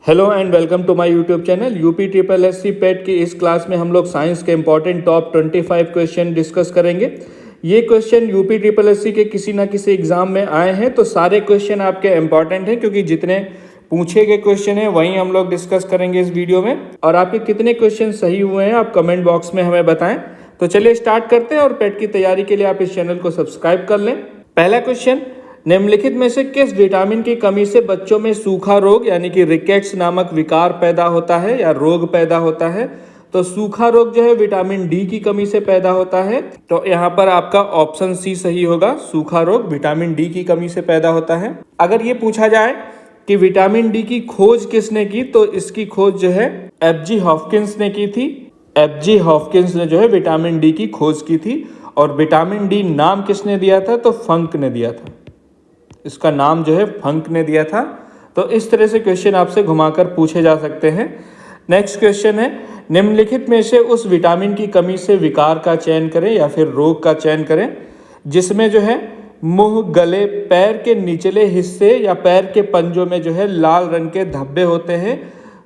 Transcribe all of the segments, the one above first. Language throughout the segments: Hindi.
Hello and welcome to my YouTube channel UP triple S C PET की इस क्लास में हम लोग साइंस के इंपॉर्टेंट टॉप 25 क्वेश्चन डिस्कस करेंगे। ये question UP triple S C के किसी ना किसी एग्जाम में आए हैं, तो सारे क्वेश्चन आपके इंपॉर्टेंट हैं क्योंकि जितने पूछे गए क्वेश्चन हैं वही हम लोग डिस्कस करेंगे इस वीडियो में। और आपके कितने क्वेश्चन सही हुए हैं आप कमेंट बॉक्स में हमें बताएं। तो चलिए स्टार्ट करते हैं और पेट की तैयारी के लिए आप इस चैनल को सब्सक्राइब कर लें। पहला क्वेश्चन, निम्नलिखित में से किस विटामिन की कमी से बच्चों में सूखा रोग यानी कि रिकेट्स नामक विकार पैदा होता है या रोग पैदा होता है? तो सूखा रोग जो है विटामिन डी की कमी से पैदा होता है। तो यहाँ पर आपका ऑप्शन सी सही होगा, सूखा रोग विटामिन डी की कमी से पैदा होता है। अगर ये पूछा जाए कि विटामिन डी की खोज किसने की, तो इसकी खोज जो है एफ.जी. हॉपकिंस ने की थी। एफ.जी. हॉपकिंस ने जो है विटामिन डी की खोज की थी। और विटामिन डी नाम किसने दिया था? तो फंक ने दिया था। इसका नाम जो है फंक ने दिया था। तो इस तरह से क्वेश्चन आपसे घुमाकर पूछे जा सकते हैं। नेक्स्ट क्वेश्चन है, निम्नलिखित में से उस विटामिन की कमी से विकार का चयन करें या फिर रोग का चयन करें जिसमें जो है मुंह, गले, पैर के निचले हिस्से या पैर के पंजों में जो है लाल रंग के धब्बे होते हैं।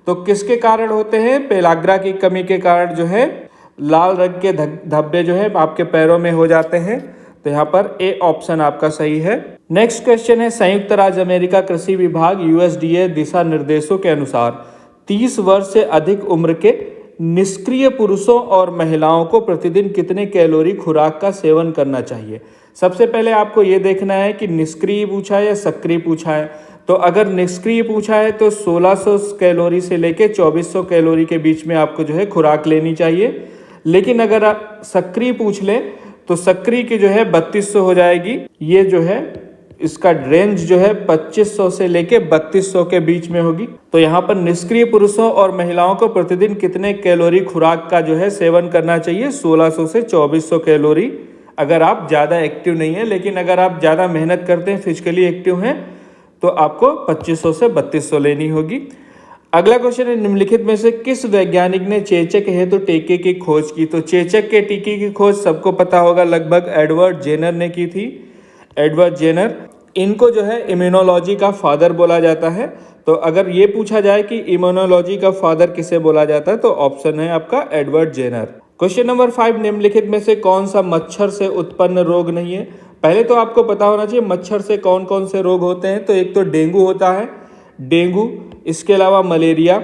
तो किसके कारण होते हैं? पेलाग्रा की कमी के कारण जो है लाल रंग के धब्बे जो है आपके पैरों में हो जाते हैं। तो यहाँ पर ए ऑप्शन आपका सही है। नेक्स्ट क्वेश्चन है, संयुक्त राज्य अमेरिका कृषि विभाग यूएसडीए दिशा निर्देशों के अनुसार 30 वर्ष से अधिक उम्र के निष्क्रिय पुरुषों और महिलाओं को प्रतिदिन कितने कैलोरी खुराक का सेवन करना चाहिए? सबसे पहले आपको ये देखना है कि निष्क्रिय पूछा है या सक्रिय पूछा है। तो अगर निष्क्रिय पूछा है तो 1600 कैलोरी से लेके 2400 कैलोरी के बीच में आपको जो है खुराक लेनी चाहिए। लेकिन अगर आप सक्रिय पूछ लें तो सक्रिय की जो है 3200 हो जाएगी। ये जो है इसका रेंज जो है 2500 से लेके 3200 के बीच में होगी। तो यहाँ पर निष्क्रिय पुरुषों और महिलाओं को प्रतिदिन कितने कैलोरी खुराक का जो है सेवन करना चाहिए? 1600 से 2400 कैलोरी। अगर आप ज़्यादा एक्टिव नहीं है, लेकिन अगर आप ज़्यादा मेहनत करते हैं, फिजिकली एक्टिव हैं, तो आपको 2500 से 3200 लेनी होगी। अगला क्वेश्चन है, निम्नलिखित में से किस वैज्ञानिक ने चेचक हेतु टीके की खोज की? तो चेचक के टीके की खोज सबको पता होगा, लगभग एडवर्ड जेनर ने की थी। एडवर्ड जेनर, इनको जो है इम्यूनोलॉजी का फादर बोला जाता है। तो अगर ये पूछा जाए कि इम्यूनोलॉजी का फादर किसे बोला जाता है, तो ऑप्शन है आपका एडवर्ड जेनर। क्वेश्चन नंबर 5, निम्नलिखित में से कौन सा मच्छर से उत्पन्न रोग नहीं है? पहले तो आपको पता होना चाहिए मच्छर से कौन कौन से रोग होते हैं। तो एक तो डेंगू होता है, डेंगू, इसके अलावा malaria,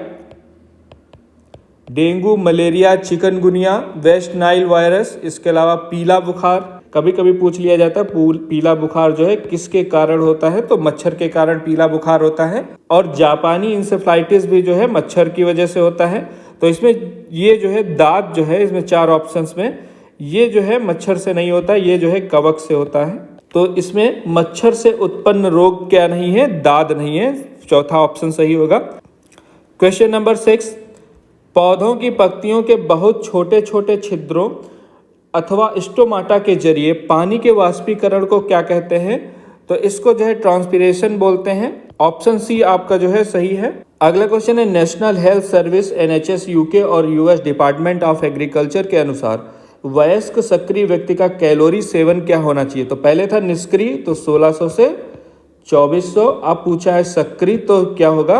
dengue, malaria, chikungunya, West Nile virus, इसके अलावा पीला बुखार। कभी कभी पूछ लिया जाता है पीला बुखार जो है किसके कारण होता है? तो मच्छर के कारण पीला बुखार होता है। और जापानी इंसेफ्लाइटिस भी जो है मच्छर की वजह से होता है। तो इसमें ये जो है दांत जो है इसमें 4 ऑप्शंस में ये जो है मच्छर से नहीं होता, ये जो है कवक से होता है। तो इसमें मच्छर से उत्पन्न रोग क्या नहीं है? दाद नहीं है। चौथा ऑप्शन सही होगा। क्वेश्चन नंबर 6, पौधों की पत्तियों के बहुत छोटे छोटे छिद्रों अथवा स्टोमाटा के जरिए पानी के वाष्पीकरण को क्या कहते हैं? तो इसको जो है ट्रांसपिरेशन बोलते हैं। ऑप्शन सी आपका जो है सही है। अगला क्वेश्चन है, national health service NHS UK और US डिपार्टमेंट ऑफ एग्रीकल्चर के अनुसार वयस्क सक्रिय व्यक्ति का कैलोरी सेवन क्या होना चाहिए? तो पहले था निष्क्रिय, तो 1600 से 2400। अब पूछा है सक्रिय, तो क्या होगा?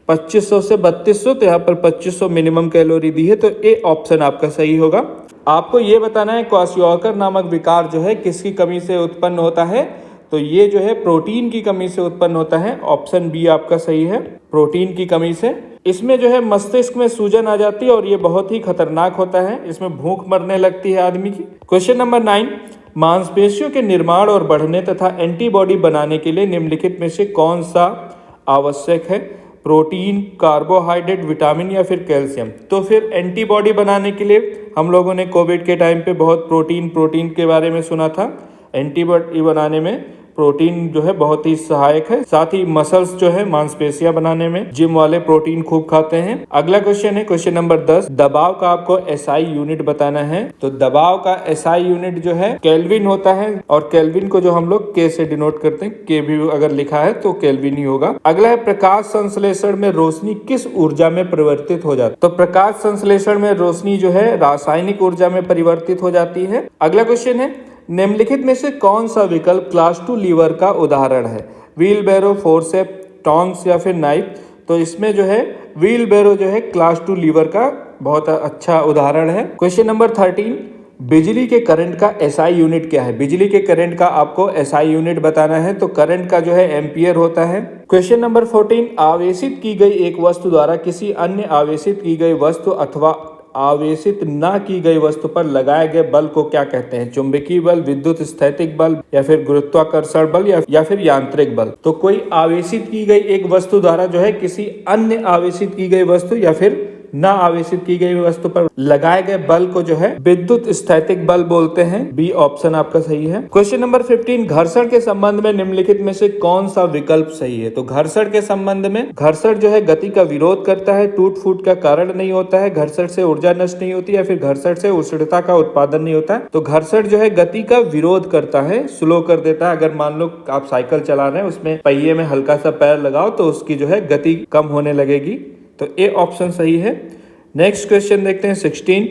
2500 से 3200। तो यहाँ पर 2500 मिनिमम कैलोरी दी है, तो ए ऑप्शन आपका सही होगा। आपको ये बताना है क्वाशियोकर नामक विकार जो है किसकी कमी से उत्पन्न होता है? तो ये जो है प्रोटीन की कमी से उत्पन्न होता है। ऑप्शन बी आपका सही है, प्रोटीन की कमी से। इसमें जो है मस्तिष्क में सूजन आ जाती है और ये बहुत ही खतरनाक होता है। इसमें भूख मरने लगती है आदमी की। क्वेश्चन नंबर 9, मांसपेशियों के निर्माण और बढ़ने तथा एंटीबॉडी बनाने के लिए निम्नलिखित में से कौन सा आवश्यक है? प्रोटीन, कार्बोहाइड्रेट, विटामिन या फिर कैल्शियम? तो फिर एंटीबॉडी बनाने के लिए हम लोगों ने कोविड के टाइम पे बहुत प्रोटीन के बारे में सुना था। एंटीबॉडी बनाने में प्रोटीन जो है बहुत ही सहायक है। साथ ही मसल्स जो है मांसपेशियां बनाने में जिम वाले प्रोटीन खूब खाते हैं। अगला क्वेश्चन है क्वेश्चन नंबर 10, दबाव का आपको SI यूनिट बताना है। तो दबाव का SI यूनिट जो है केल्विन होता है और केल्विन को जो हम लोग K से डिनोट करते हैं, K भी अगर लिखा है तो केल्विन ही होगा। अगला है, प्रकाश संश्लेषण में रोशनी किस ऊर्जा में परिवर्तित हो जाती है? तो प्रकाश संश्लेषण में रोशनी जो है रासायनिक ऊर्जा में परिवर्तित हो जाती है। अगला क्वेश्चन है, निम्नलिखित में से कौन सा विकल्प क्लास 2 लीवर का उदाहरण है? व्हील बैरो, फोर्सेप, टॉन्ग्स या फिर नाइफ? तो इसमें जो है व्हील बैरो जो है क्लास 2 लीवर का बहुत अच्छा उदाहरण है। क्वेश्चन नंबर 13, बिजली के करंट का एसआई यूनिट क्या है? बिजली के करंट का आपको एसआई यूनिट बताना है, तो करंट का जो है एम्पियर होता है। क्वेश्चन नंबर 14, आवेशित की गई एक वस्तु द्वारा किसी अन्य आवेशित की गई वस्तु अथवा आवेशित ना की गई वस्तु पर लगाए गए बल को क्या कहते हैं? चुंबकीय बल, विद्युत स्थैतिक बल, या फिर गुरुत्वाकर्षण बल, या फिर यांत्रिक बल। तो कोई आवेशित की गई एक वस्तु द्वारा जो है किसी अन्य आवेशित की गई वस्तु या फिर ना आवेशित की गई वस्तु पर लगाए गए बल को जो है विद्युत स्थैतिक बल बोलते हैं। बी ऑप्शन आपका सही है। क्वेश्चन नंबर 15, घर्षण के संबंध में निम्नलिखित में से कौन सा विकल्प सही है? तो घर्षण के संबंध में, घर्षण जो है गति का विरोध करता है, टूट फूट का कारण नहीं होता है, घर्षण से ऊर्जा नष्ट नहीं होती, या फिर घर्षण से उष्णता का उत्पादन नहीं होता है। तो घर्षण जो है गति का विरोध करता है, स्लो कर देता है। अगर मान लो आप साइकिल चला रहे हैं, उसमें पहिए में हल्का सा पैर लगाओ तो उसकी जो है गति कम होने लगेगी। तो ए ऑप्शन सही है। नेक्स्ट क्वेश्चन देखते हैं 16,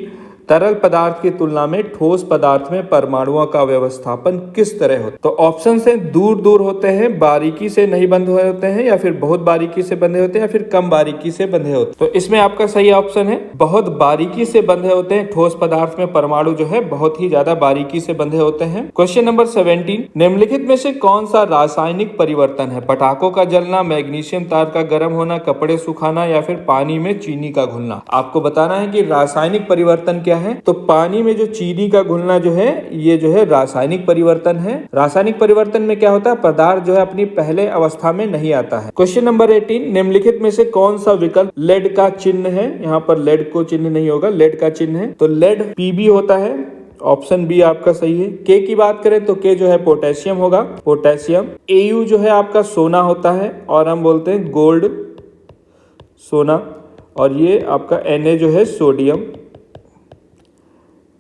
तरल पदार्थ की तुलना में ठोस पदार्थ में परमाणुओं का व्यवस्थापन किस तरह होता है? तो ऑप्शन से दूर दूर होते हैं, बारीकी से नहीं बंधे हुए होते हैं, या फिर बहुत बारीकी से बंधे होते हैं, या फिर कम बारीकी से बंधे होते हैं। तो इसमें आपका सही ऑप्शन है बहुत बारीकी से बंधे होते हैं। ठोस पदार्थ में परमाणु जो है बहुत ही ज्यादा बारीकी से बंधे होते हैं। क्वेश्चन नंबर 17, निम्नलिखित में से कौन सा रासायनिक परिवर्तन है? पटाखों का जलना, मैग्नीशियम तार का गर्म होना, कपड़े सुखाना, या फिर पानी में चीनी का घुलना। आपको बताना है कि रासायनिक परिवर्तन क्या है। तो पानी में जो चीनी का घुलना जो है ये जो है रासायनिक परिवर्तन है। रासायनिक परिवर्तन में क्या होता है? पदार्थ जो है अपनी पहले अवस्था में नहीं आता है। क्वेश्चन नंबर 18, निम्नलिखित में से कौन सा विकल्प लेड का चिन्ह है? यहाँ पर लेड को चिन्ह नहीं होगा, लेड का चिन्ह है। तो लेड पीबी होता है, ऑप्शन बी आपका सही है। के की बात करें तो के जो है पोटेशियम होगा, पोटेशियम। एयू जो है आपका सोना होता है, और हम बोलते हैं गोल्ड, सोना। और ये आपका Na जो है सोडियम।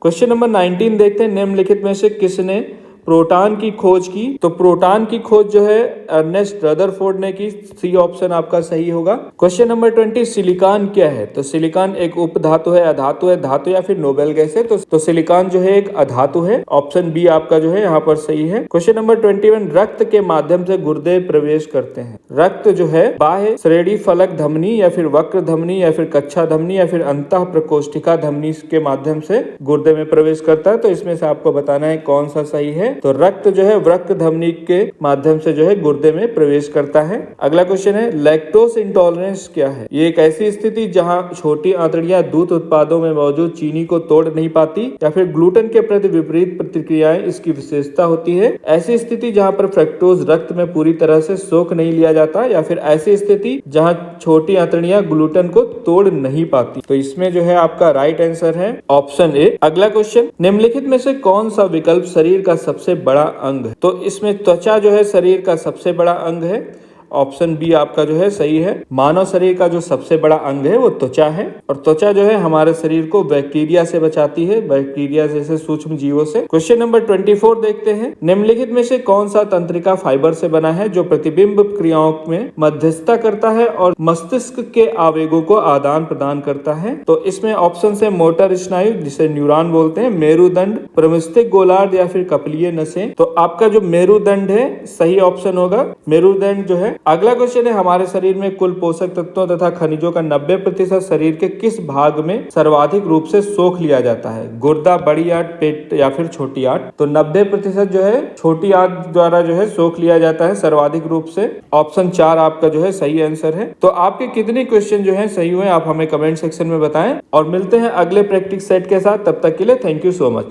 क्वेश्चन नंबर 19 देखते हैं, निम्नलिखित में से किसने प्रोटॉन की खोज की? तो प्रोटॉन की खोज जो है अर्नेस्ट रदरफोर्ड ने की। सी ऑप्शन आपका सही होगा। क्वेश्चन नंबर 20, सिलिकॉन क्या है? तो सिलिकॉन एक उपधातु है, अधातु है, धातु या फिर नोबेल गैस है? तो सिलिकॉन जो है एक अधातु है। ऑप्शन बी आपका जो है यहाँ पर सही है। क्वेश्चन नंबर 21, रक्त के माध्यम से गुर्दे प्रवेश करते हैं। रक्त जो है बाह्य श्रेणी फलक धमनी, या फिर वक्र धमनी, या फिर कच्छा धमनी, या फिर अंतः प्रकोष्ठिका धमनी के माध्यम से गुर्दे में प्रवेश करता है। तो इसमें से आपको बताना है कौन सा सही है। तो रक्त जो है वृक्क धमनी के माध्यम से जो है गुर्दे में प्रवेश करता है। अगला क्वेश्चन है, लैक्टोज इंटॉलरेंस क्या है? ये एक ऐसी स्थिति जहां छोटी आंतड़ियां दूध उत्पादों में मौजूद चीनी को तोड़ नहीं पाती, या फिर ग्लूटेन के प्रति विपरीत प्रतिक्रियाएं इसकी विशेषता होती है। ऐसी स्थिति जहां पर फ्रक्टोज रक्त में पूरी तरह से सोख नहीं लिया जाता, या फिर ऐसी स्थिति जहां छोटी आंतड़ियां ग्लूटेन को तोड़ नहीं पाती। तो इसमें जो है आपका राइट आंसर है ऑप्शन ए। अगला क्वेश्चन, निम्नलिखित में से कौन सा विकल्प शरीर का सबसे बड़ा अंग है? तो इसमें त्वचा जो है शरीर का सबसे बड़ा अंग है। ऑप्शन बी आपका जो है सही है। मानव शरीर का जो सबसे बड़ा अंग है वो त्वचा है, और त्वचा जो है हमारे शरीर को बैक्टीरिया से बचाती है, बैक्टीरिया जैसे सूक्ष्म जीवों से। क्वेश्चन नंबर 24 देखते हैं, निम्नलिखित में से कौन सा तंत्रिका फाइबर से बना है जो प्रतिबिंब क्रियाओं में मध्यस्थता करता है और मस्तिष्क के आवेगों को आदान प्रदान करता है? तो इसमें ऑप्शन है मोटर स्नायु, जिसे न्यूरॉन बोलते हैं, मेरुदंड, प्रमस्तिष्क गोलार्ध, या फिर कपलीय नसें। तो आपका जो मेरुदंड है सही ऑप्शन होगा, मेरुदंड जो है। अगला क्वेश्चन है, हमारे शरीर में कुल पोषक तत्वों तथा खनिजों का 90% शरीर के किस भाग में सर्वाधिक रूप से सोख लिया जाता है? गुर्दा, बड़ी आंत, पेट, या फिर छोटी आंत? तो 90% जो है छोटी आंत द्वारा जो है सोख लिया जाता है सर्वाधिक रूप से। ऑप्शन 4 आपका जो है सही आंसर है। तो आपके कितने क्वेश्चन जो है सही हुए आप हमें कमेंट सेक्शन में बताएं, और मिलते हैं अगले प्रैक्टिस सेट के साथ। तब तक के लिए थैंक यू सो मच।